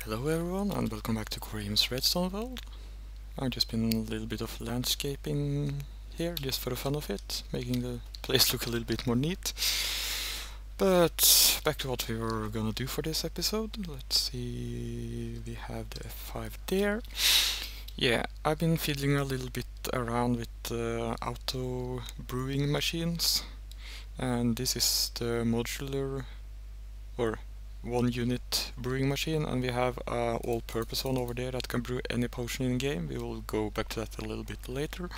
Hello everyone and welcome back to Koorihime's redstone world. I've just been a little bit of landscaping here just for the fun of it, making the place look a little bit more neat. But back to what we were gonna do for this episode. Let's see, we have the F5 there. Yeah, I've been fiddling a little bit around with Auto Brewing machines, and this is the modular or one unit brewing machine, and we have a all-purpose one over there that can brew any potion in game. We will go back to that a little bit later.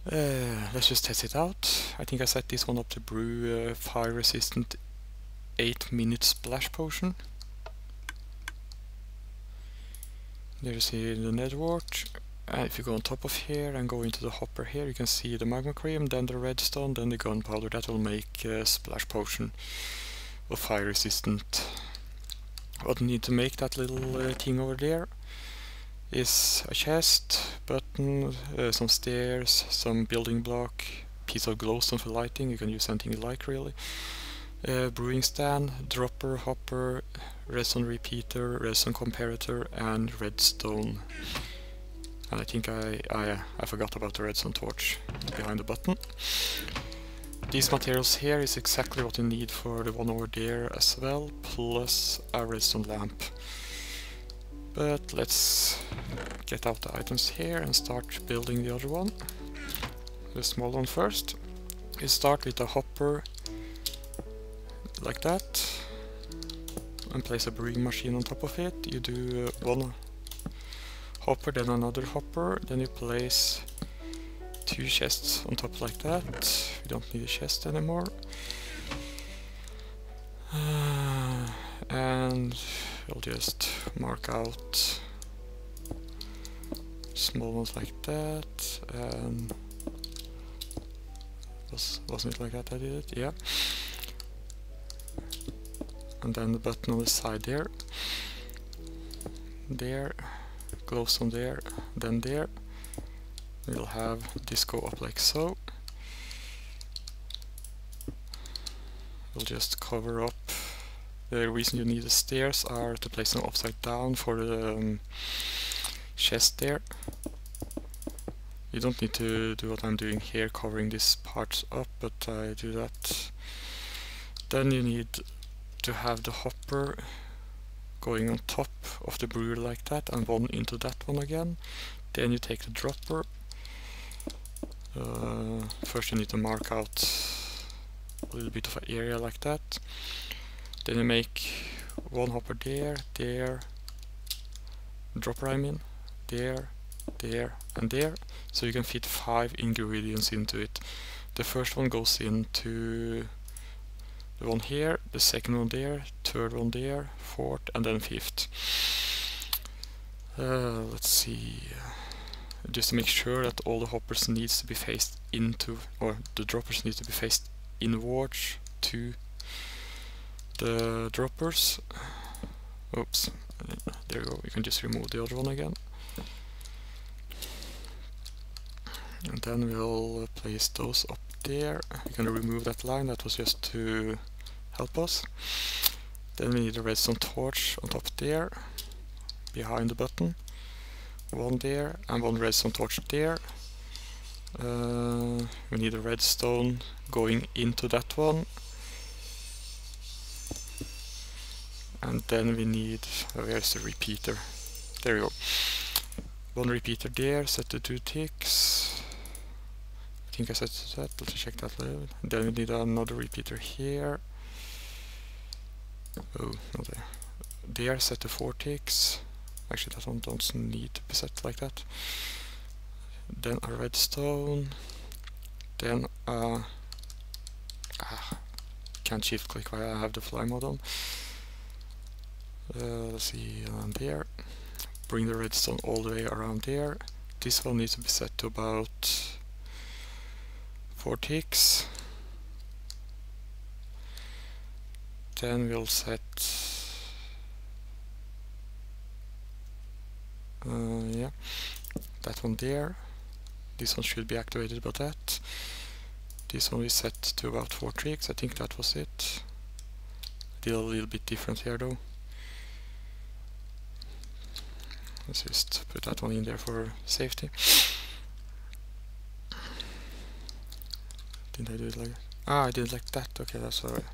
Let's just test it out. I think I set this one up to brew a fire resistant 8-minute splash potion. There you see the nether wart. And if you go on top of here and go into the hopper here, you can see the magma cream, then the redstone, then the gunpowder. That will make a splash potion of fire resistant. What you need to make that little thing over there is a chest, button, some stairs, some building block, piece of glowstone for lighting. You can use anything you like really. Brewing stand, dropper, hopper, redstone repeater, redstone comperetor, and redstone. And I think I forgot about the redstone torch behind the button. These materials here is exactly what you need for the one over there as well, plus a redstone lamp. But let's get out the items here and start building the other one. The small one first. You start with a hopper like that and place a brewing machine on top of it. You do one hopper, then another hopper, then you place 2 chests on top like that. We don't need a chest anymore. And we'll just mark out small ones like that. And wasn't it like that I did it? Yeah. And then the button on the side there. There. Glowstone there. Then there. We'll have this go up like so. We'll just cover up. The reason you need the stairs are to place them upside down for the chest there. You don't need to do what I'm doing here, covering this part up, but I do that. Then you need to have the hopper going on top of the brewer like that, and one into that one again. Then you take the dropper. First you need to mark out a little bit of an area like that. Then you make one hopper there, there, dropper I mean, there, there and there. So you can fit 5 ingredients into it. The first one goes into the one here, the second one there, third one there, fourth and then fifth. Let's see. Just to make sure that all the hoppers needs to be faced into, or the droppers need to be faced inwards to the droppers. Oops, there you go. We can just remove the other one again. And then we'll place those up there. We're gonna remove that line, that was just to help us. Then we need a redstone torch on top there, behind the button. One there and one redstone torch there. We need a redstone going into that one. And then we need, where's the repeater? There we go. One repeater there, set the 2 ticks. I think I set that, let's check that level. Then we need another repeater here. Oh, not there. There, set the 4 ticks. Actually that one don't need to be set like that. Then a redstone. Then can't shift click while I have the fly mode on. Let's see, and there. Bring the redstone all the way around there. This one needs to be set to about 4 ticks. Then we'll set yeah, that one there. This one should be activated by that. This one we set to about 4 ticks. I think that was it. I did a little bit different here though. Let's just put that one in there for safety. Didn't I do it like that? Ah, I did it like that. Okay, that's alright.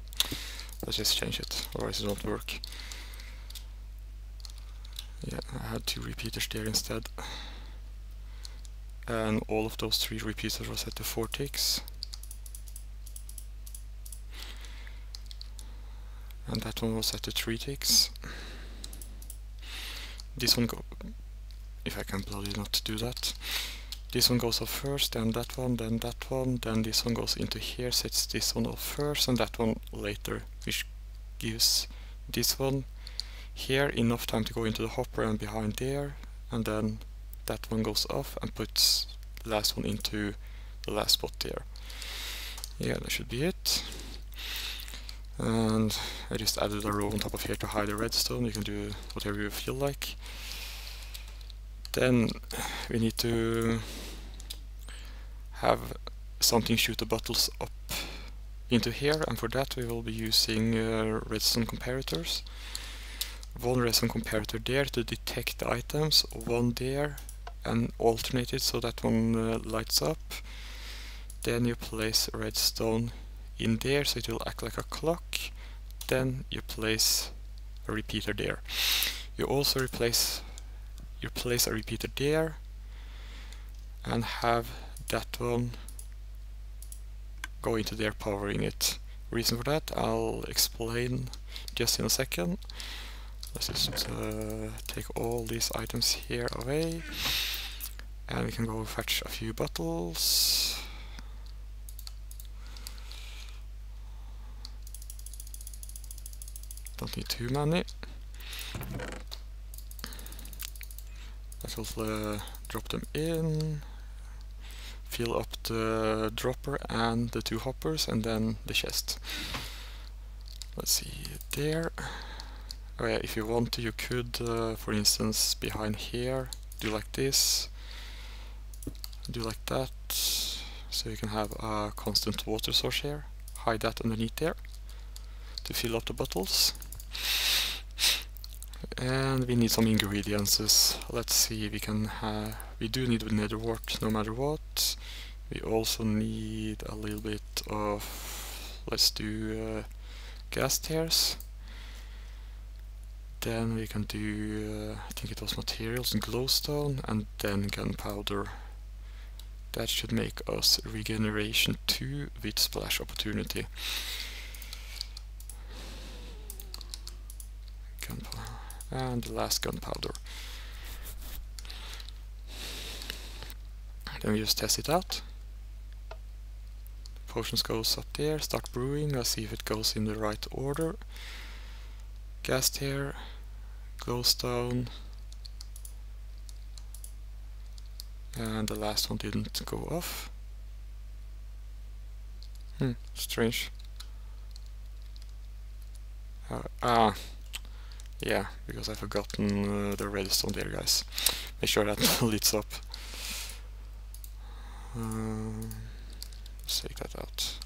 Let's just change it, otherwise it won't work. Yeah, I had 2 repeaters there instead. And all of those 3 repeaters were set to 4 ticks. And that one was set to 3 ticks. This one if I can bloody not do that. This one goes off first, then that one, then this one goes into here, sets this one off first, and that one later, which gives this one here enough time to go into the hopper and behind there, and then that one goes off and puts the last one into the last spot there. Yeah, that should be it. And I just added a row on top of here to hide the redstone. You can do whatever you feel like. Then we need to have something shoot the bottles up into here, and for that we will be using redstone comparetors. 1 redstone comparator there to detect the items, 1 there, and alternate it so that one lights up. Then you place redstone in there so it will act like a clock. Then you place a repeater there. You also place a repeater there and have that one go into there, powering it. Reason for that I'll explain just in a second. Let's just take all these items here away, and we can go fetch a few bottles. Don't need too many. That will drop them in, fill up the dropper and the 2 hoppers, and then the chest. Let's see, there. Oh yeah, if you want to, you could, for instance, behind here, do like this, do like that, so you can have a constant water source here. Hide that underneath there to fill up the bottles. And we need some ingredients. Let's see, we do need nether wart no matter what. We also need a little bit of, let's do gas tears. Then we can do, I think it was materials, glowstone, and then gunpowder. That should make us regeneration 2 with splash opportunity. And the last gunpowder. Then we just test it out. Potions goes up there, start brewing, let's see if it goes in the right order. Gas tear, glowstone, and the last one didn't go off. Strange. Yeah, because I've forgotten the redstone there, guys. Make sure that lights up. Let's take that out.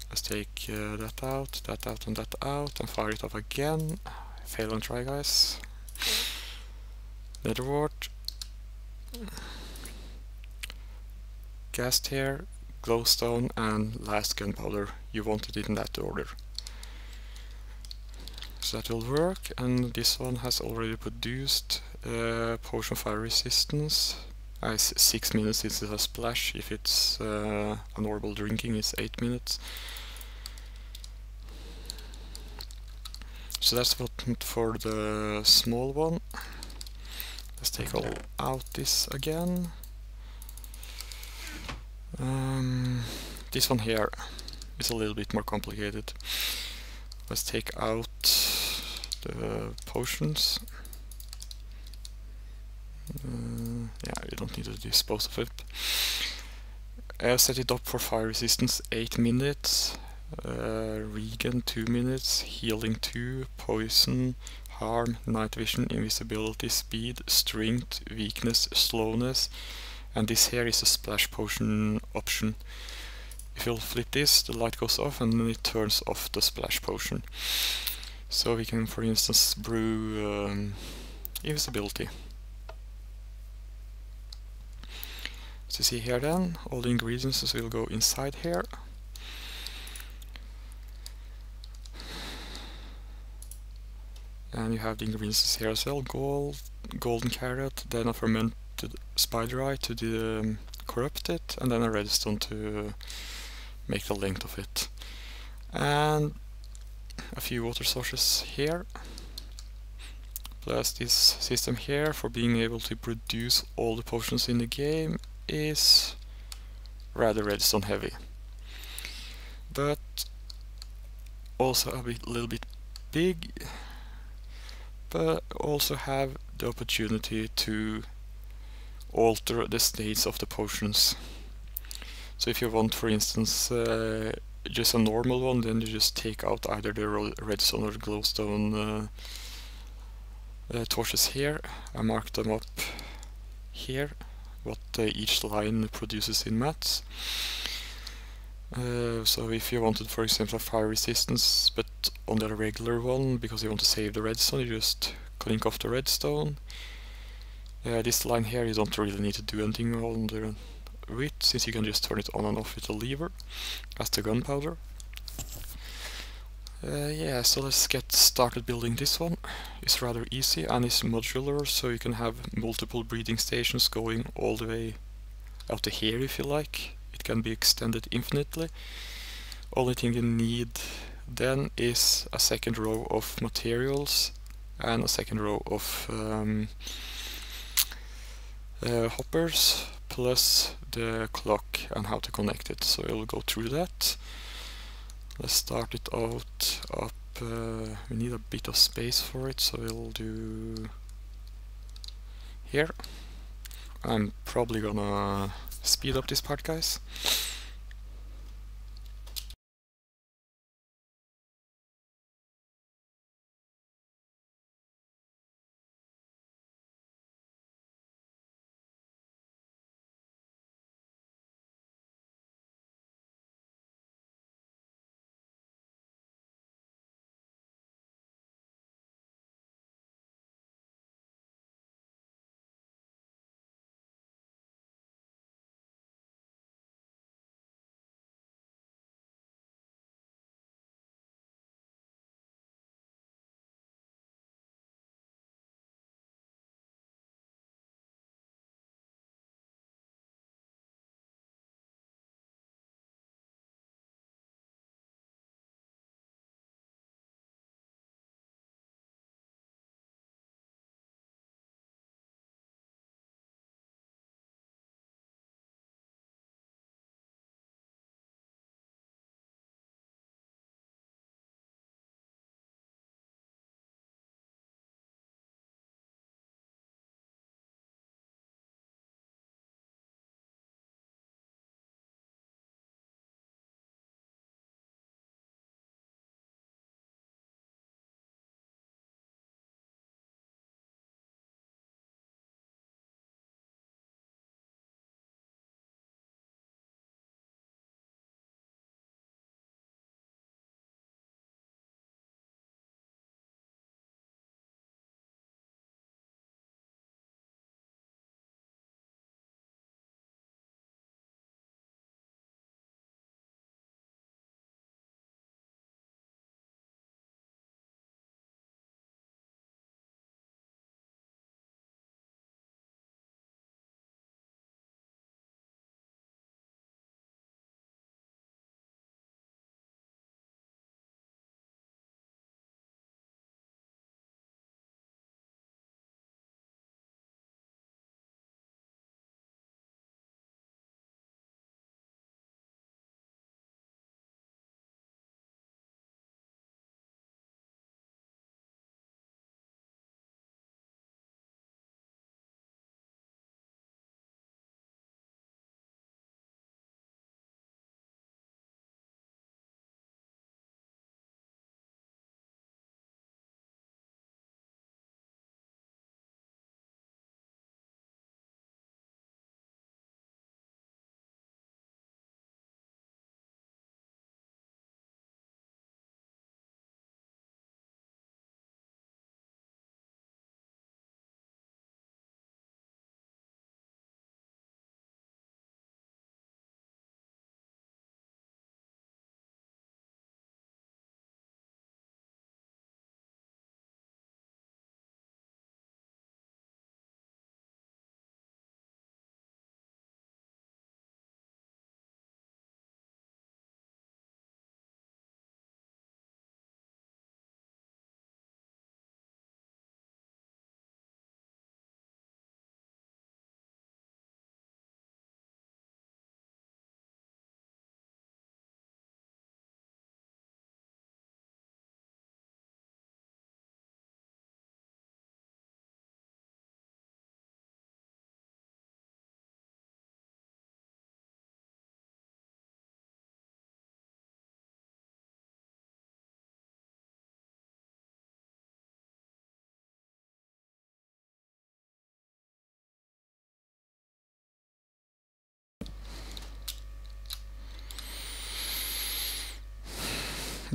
Let's take that out, and that out, and fire it off again. Fail and try, guys. Nether wart. Gas tear, glowstone, and last gunpowder. You want it in that order. So that will work, and this one has already produced potion fire resistance. 6 minutes is a splash. If it's a normal drinking, it's 8 minutes. So that's what for the small one. Let's take all out this again. This one here is a little bit more complicated. Let's take out the potions. Yeah, you don't need to dispose of it. Set it up for fire resistance 8 minutes, regen 2 minutes, healing 2, poison, harm, night vision, invisibility, speed, strength, weakness, slowness, and this here is a splash potion option. If you'll flip this, the light goes off and then it turns off the splash potion. So we can, for instance, brew invisibility. So see here then, all the ingredients will go inside here. And you have the ingredients here as well: gold, golden carrot, then a fermented spider eye to corrupt it, and then a redstone to make the length of it. And a few water sources here, plus this system here for being able to produce all the potions in the game is rather redstone heavy, but also little bit big, but also have the opportunity to alter the states of the potions. So if you want, for instance, just a normal one, then you just take out either the redstone or the glowstone torches here. I mark them up here, what each line produces in mats. So if you wanted, for example, a fire resistance, but on the regular one, because you want to save the redstone, you just clink off the redstone. This line here you don't really need to do anything on with, since you can just turn it on and off with a lever, as the gunpowder. Yeah, so let's get started building this one. It's rather easy and it's modular, so you can have multiple breeding stations going all the way out to here if you like. It can be extended infinitely. Only thing you need then is a second row of materials and a second row of hoppers, plus the clock and how to connect it. So we'll go through that. Let's start it out up. We need a bit of space for it, so we'll do here. I'm probably gonna speed up this part, guys.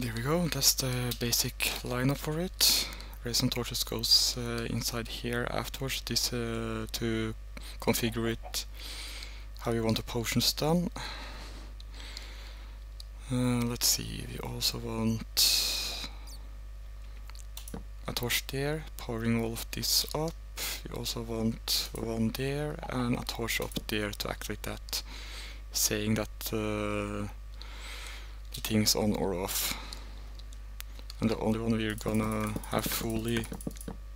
There we go, that's the basic lineup for it. Redstone torches goes inside here afterwards, this to configure it how you want the potions done. Let's see, we also want a torch there, powering all of this up. We also want one there and a torch up there to activate that, saying that the thing's on or off. And the only one we're gonna have fully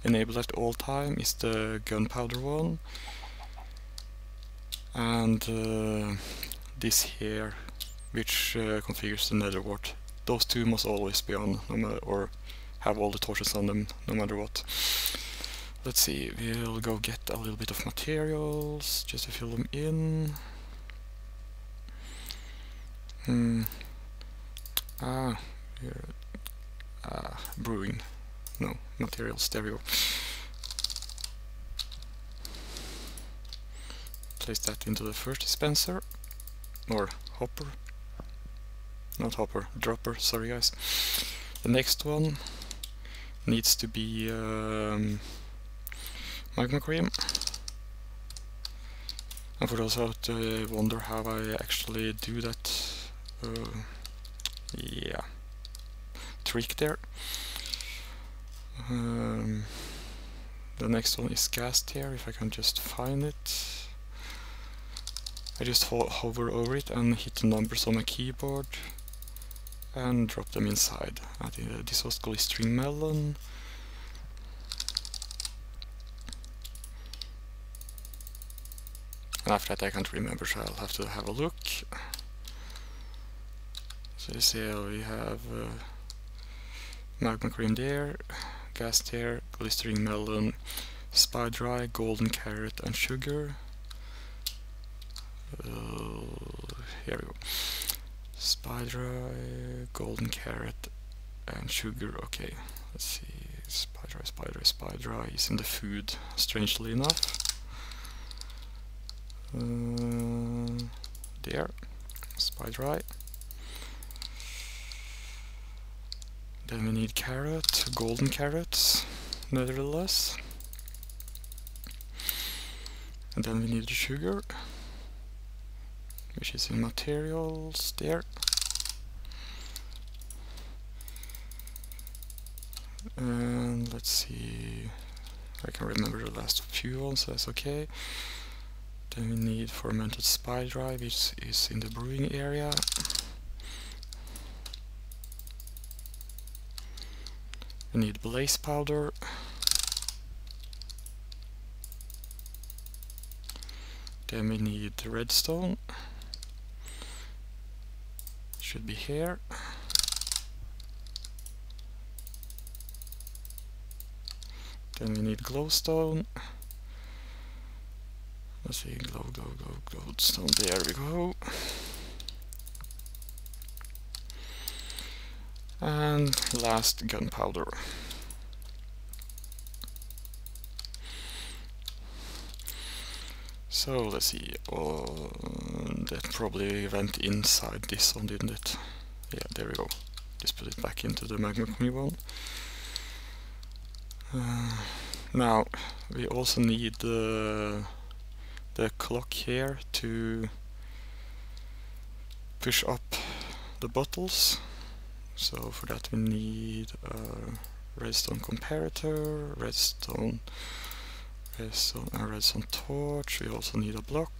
enabled at all time is the gunpowder one. And this here, which configures the nether wart. Those two must always be on, no matter, or have all the torches on them, no matter what. Let's see, we'll go get a little bit of materials, just to fill them in. Here. Brewing. No, materials, there we go. Place that into the first dispenser. Or hopper. Not hopper, dropper, sorry guys. The next one needs to be magma cream. And for those out wonder how I actually do that, yeah, trick there. The next one is gassed here, if I can just find it. I just hover over it and hit the numbers on my keyboard and drop them inside. I think this was glistering melon. And after that I can't remember, so I'll have to have a look. So you see we have magma cream there, gas there, glistering melon, spider eye, golden carrot and sugar. Here we go. Spider eye, golden carrot and sugar. Okay, let's see. Spider eye is in the food, strangely enough. There, spider eye. Then we need carrot, golden carrots, nevertheless. And then we need the sugar, which is in materials there. And let's see, I can remember the last few ones, so that's okay. Then we need fermented spider eye, which is in the brewing area. We need blaze powder. Then we need redstone. Should be here. Then we need glowstone. Let's see, glowstone, there we go. And last, gunpowder. So let's see, that probably went inside this one, didn't it? Yeah, there we go. Just put it back into the magma cream one. Now, we also need the clock here to push up the bottles. So for that we need a redstone comparator, redstone and redstone torch. We also need a block.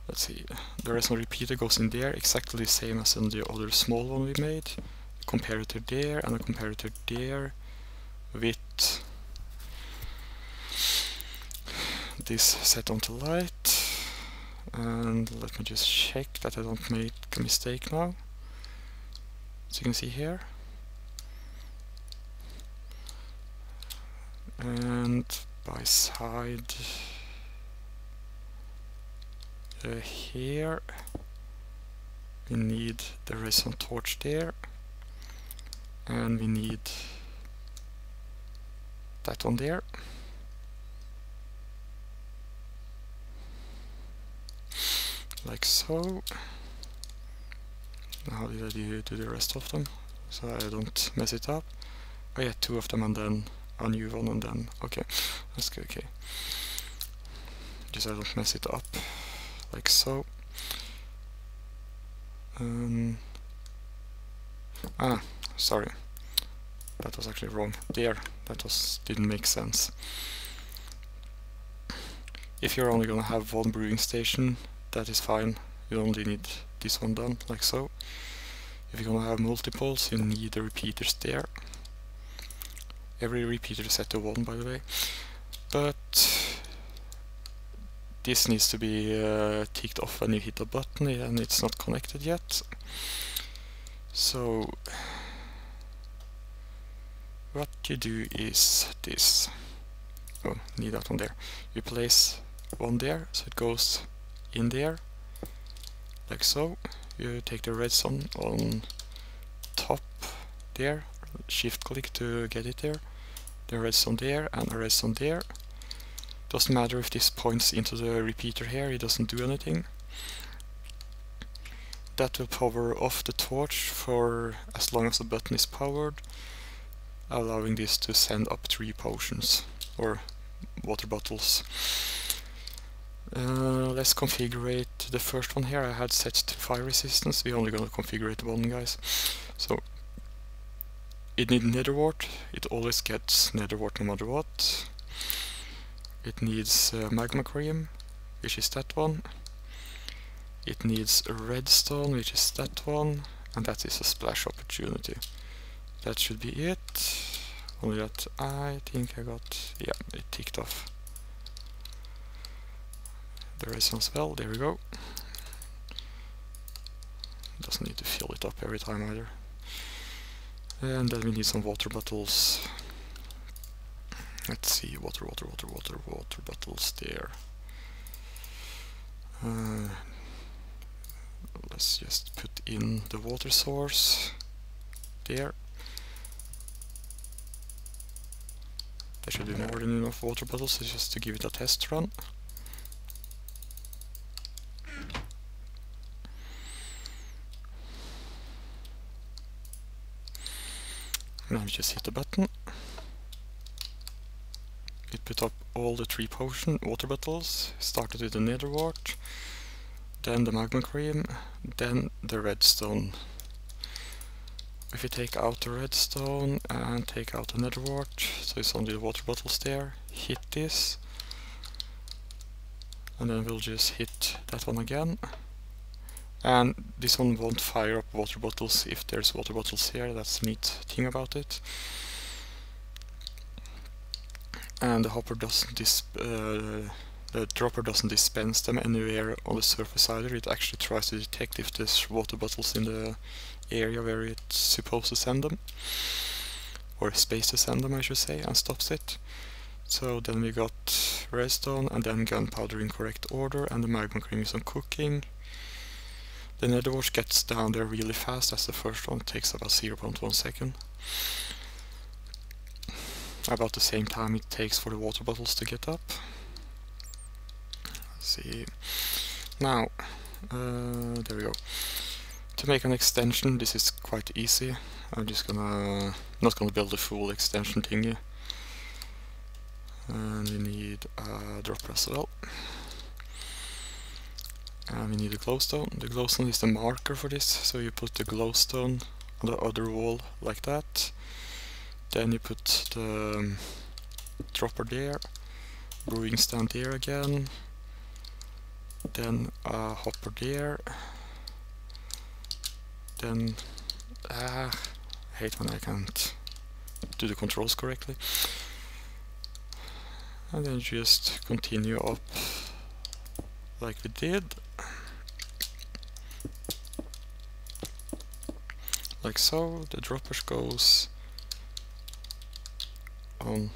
Let's see, the redstone repeater goes in there, exactly the same as in the other small one we made. Comparator there and a comparator there with this set onto light. And let me just check that I don't make a mistake now. So you can see here. And by side here we need the redstone torch there, and we need that one there. Like so. How did I do the rest of them? so I don't mess it up. Oh yeah, 2 of them and then a new one and then, okay, that's good, okay. Just I don't mess it up, like so. Sorry, that was actually wrong. There, didn't make sense. If you're only gonna have one brewing station, that is fine. You only need this one done, like so. If you're gonna have multiples, you need the repeaters there. Every repeater is set to 1, by the way. But this needs to be ticked off when you hit a button, and it's not connected yet. So what you do is this. Oh, need that one there. You place one there, so it goes in there, like so. You take the redstone on top there, shift click to get it there. The redstone there and the redstone there. Doesn't matter if this points into the repeater here, it doesn't do anything. That will power off the torch for as long as the button is powered, allowing this to send up 3 potions or water bottles. Let's configure the first one here. I had set to fire resistance. We're only going to configure one, guys. So it needs nether wart. It always gets nether wart no matter what. It needs magma cream, which is that one. It needs a redstone, which is that one, and that is a splash opportunity. That should be it. Only that I think I got, yeah, it ticked off the redstone as well. There we go. Doesn't need to fill it up every time either. And then we need some water bottles. Let's see, water bottles there. Let's just put in the water source there. There should be more than enough water bottles, so just to give it a test run. Now we just hit the button. It put up all the 3 water bottles, started with the nether wart, then the magma cream, then the redstone. If you take out the redstone and take out the nether wart, so it's only the water bottles there, hit this, and then we'll just hit that one again. And this one won't fire up water bottles if there's water bottles here, that's the neat thing about it. And the hopper doesn't the dropper doesn't dispense them anywhere on the surface either. It actually tries to detect if there's water bottles in the area where it's supposed to send them, or space to send them I should say, and stops it. So then we got redstone and then gunpowder in correct order, and the magma cream is on cooking. The nether wart gets down there really fast, that's the first one, it takes about 0.1 second. About the same time it takes for the water bottles to get up. Let's see. Now, there we go. To make an extension, this is quite easy. I'm just not gonna build a full extension thingy. And we need a dropper as well. And we need a glowstone. The glowstone is the marker for this, so you put the glowstone on the other wall like that. Then you put the dropper there, brewing stand there again, then a hopper there, then I hate when I can't do the controls correctly, and then just continue up like we did, like so. The dropper goes on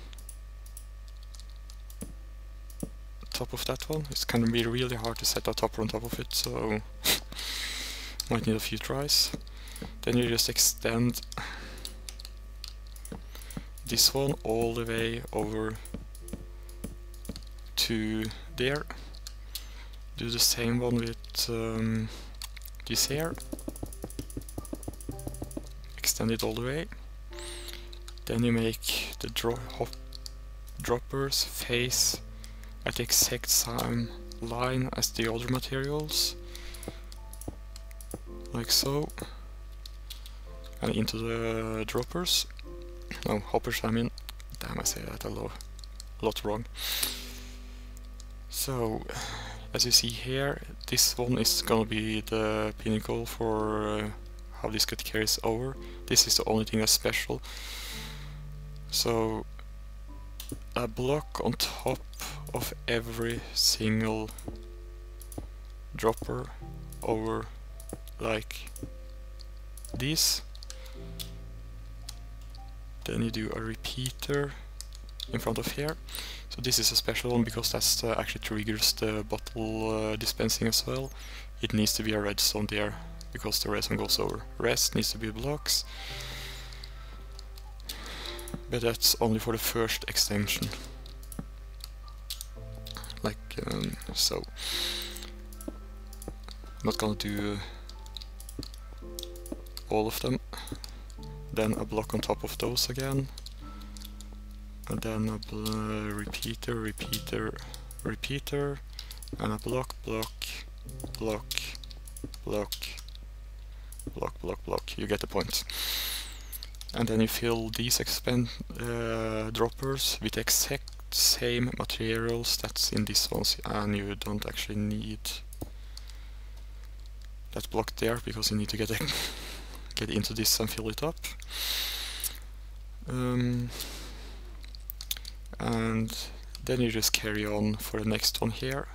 top of that one. It's gonna be really hard to set a topper on top of it, so might need a few tries. Then you just extend this one all the way over to there. Do the same one with this here. extend it all the way. Then you make the droppers face at the exact same line as the other materials, like so, and into the droppers. No, hoppers I mean. Damn, I say that a lot wrong. So, as you see here, this one is gonna be the pinnacle for how this get carries over. This is the only thing that's special. So, a block on top of every single dropper over like this. Then you do a repeater in front of here. So this is a special one because that's actually triggers the bottle dispensing as well. It needs to be a redstone there because the redstone goes over. Rest needs to be blocks, but that's only for the first extension. Like so. I'm not gonna do all of them. Then a block on top of those again. And then a repeater, repeater, repeater, and a block, block, block, block, block, block, block. You get the point. And then you fill these droppers with the exact same materials that's in these ones, and you don't actually need that block there because you need to get into this and fill it up. And then you just carry on for the next one here.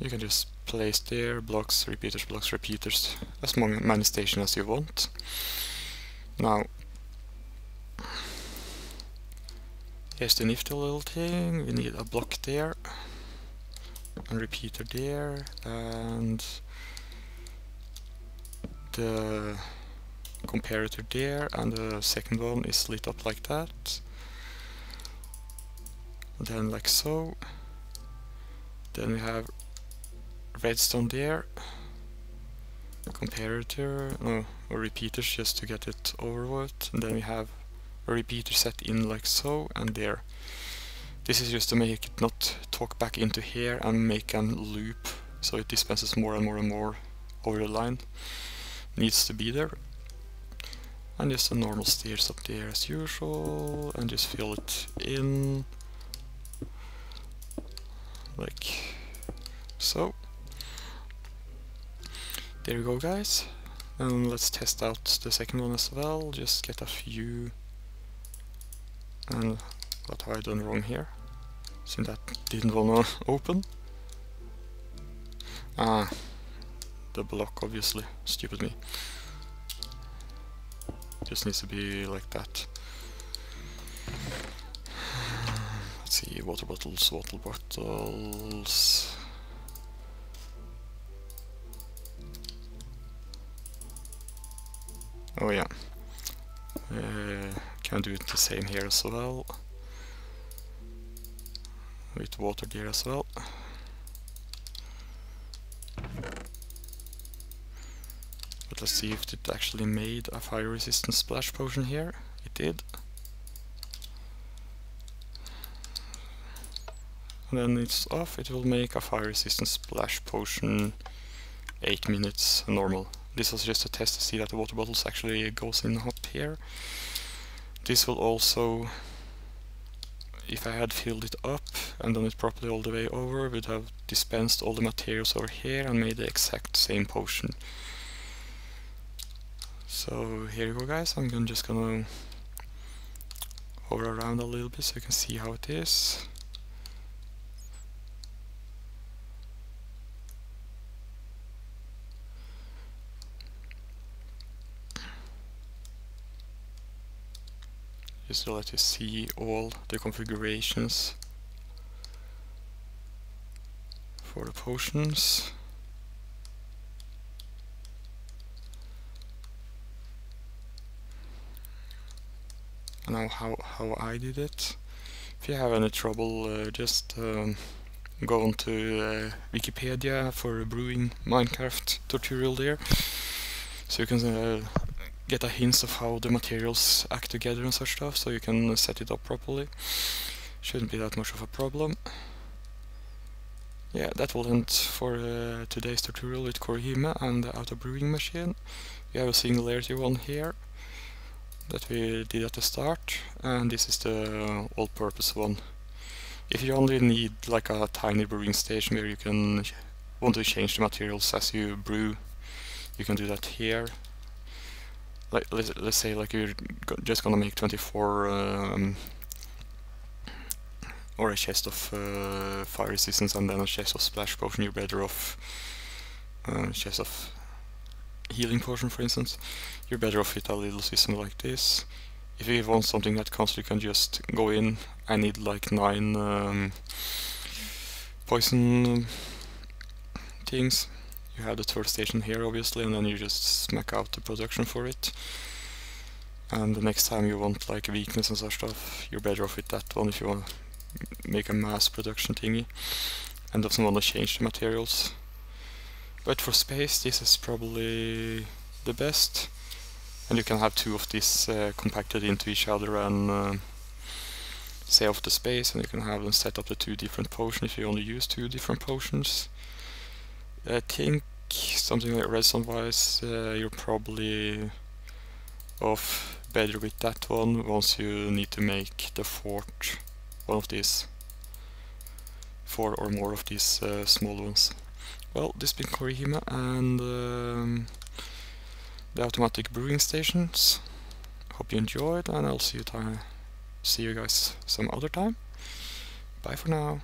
You can just place there, blocks, repeaters, as many stations as you want. Now, here's the nifty little thing. We need a block there, and repeater there, and the comparator there, and the second one is lit up like that. Then like so. Then we have redstone there, comparator, no, or repeaters just to get it over with, and then we have a repeater set in like so, and there. This is just to make it not talk back into here and make a loop, so it dispenses more and more and more over the line. Needs to be there. And just a normal stairs up there as usual, and just fill it in like so. There you go, guys. And let's test out the second one as well. Just get a few. And what have I done wrong here? Since that didn't wanna open. Ah, the block, obviously. Stupid me. Just needs to be like that. Let's see, water bottles. Oh yeah. Can do it the same here as well. With water there as well. But let's see if it actually made a fire resistant splash potion here. It did. And then it's off, it will make a fire resistant splash potion 8 minutes normal. This was just a test to see that the water bottles actually goes in up here. This will also, if I had filled it up and done it properly all the way over, would have dispensed all the materials over here and made the exact same potion. So here you go, guys. I'm just gonna hover around a little bit so you can see how it is. Just to let you see all the configurations for the potions. And now how I did it. If you have any trouble, just go on to Wikipedia for a brewing Minecraft tutorial there. So you can get a hint of how the materials act together and such stuff, so you can set it up properly. Shouldn't be that much of a problem. Yeah, that will end for today's tutorial with Koorihime and the Auto Brewing machine. We have a singularity one here that we did at the start, and this is the all-purpose one. If you only need like a tiny brewing station where you can want to change the materials as you brew, you can do that here. Like let's say like you're just gonna make 24 or a chest of fire resistance and then a chest of splash potion. You're better off chest of healing potion, for instance. You're better off with a little system like this. If you want something that constantly, you can just go in. I need like 9 poison things. You have the third station here, obviously, and then you just smack out the production for it. And the next time you want like weakness and such stuff, you're better off with that one if you want to make a mass production thingy and doesn't want to change the materials. But for space, this is probably the best. And you can have 2 of these compacted into each other and save off the space, and you can have them set up the 2 different potions if you only use 2 different potions. I think something like redstone wise, you're probably off better with that one once you need to make the 4th one of these. 4 or more of these small ones. Well, this has been Koorihime and the automatic brewing stations. Hope you enjoyed, and I'll see you guys some other time. Bye for now.